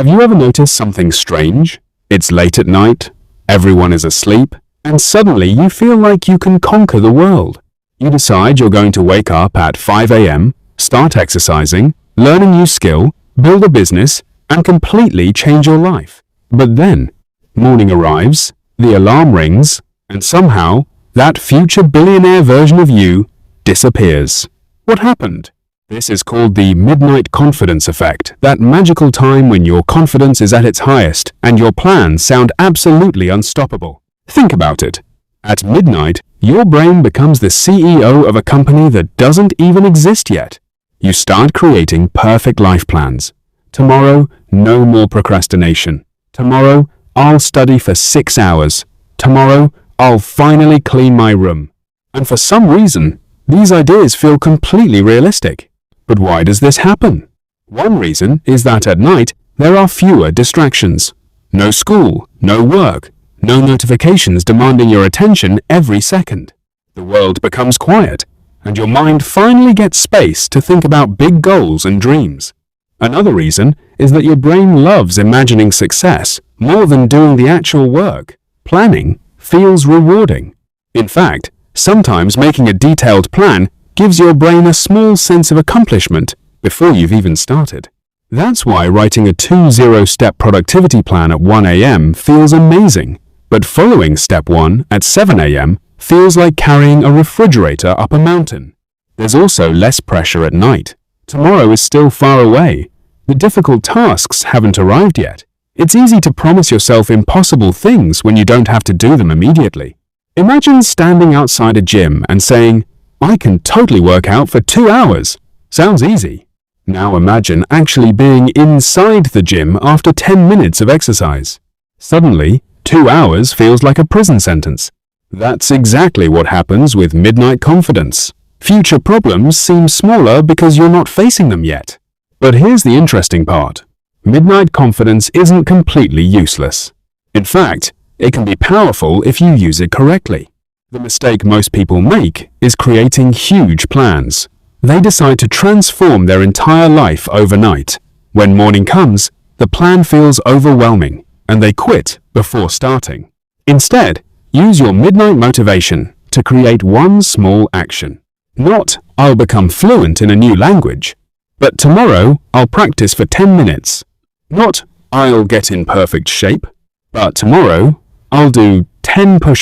Have you ever noticed something strange? It's late at night, everyone is asleep, and suddenly you feel like you can conquer the world. You decide you're going to wake up at 5 a.m., start exercising, learn a new skill, build a business, and completely change your life. But then, morning arrives, the alarm rings, and somehow, that future billionaire version of you disappears. What happened? This is called the midnight confidence effect, that magical time when your confidence is at its highest and your plans sound absolutely unstoppable. Think about it. At midnight, your brain becomes the CEO of a company that doesn't even exist yet. You start creating perfect life plans. Tomorrow, no more procrastination. Tomorrow, I'll study for 6 hours. Tomorrow, I'll finally clean my room. And for some reason, these ideas feel completely realistic. But why does this happen? One reason is that at night, there are fewer distractions. No school, no work, no notifications demanding your attention every second. The world becomes quiet, and your mind finally gets space to think about big goals and dreams. Another reason is that your brain loves imagining success more than doing the actual work. Planning feels rewarding. In fact, sometimes making a detailed plan gives your brain a small sense of accomplishment before you've even started. That's why writing a 20-step productivity plan at 1 a.m. feels amazing, but following step 1 at 7 a.m. feels like carrying a refrigerator up a mountain. There's also less pressure at night. Tomorrow is still far away. The difficult tasks haven't arrived yet. It's easy to promise yourself impossible things when you don't have to do them immediately. Imagine standing outside a gym and saying, "I can totally work out for 2 hours. Sounds easy." Now imagine actually being inside the gym after 10 minutes of exercise. Suddenly, 2 hours feels like a prison sentence. That's exactly what happens with midnight confidence. Future problems seem smaller because you're not facing them yet. But here's the interesting part. Midnight confidence isn't completely useless. In fact, it can be powerful if you use it correctly. The mistake most people make is creating huge plans. They decide to transform their entire life overnight. When morning comes, the plan feels overwhelming, and they quit before starting. Instead, use your midnight motivation to create one small action. Not, "I'll become fluent in a new language," but "Tomorrow, I'll practice for 10 minutes." Not, "I'll get in perfect shape," but "Tomorrow, I'll do 10 push-ups."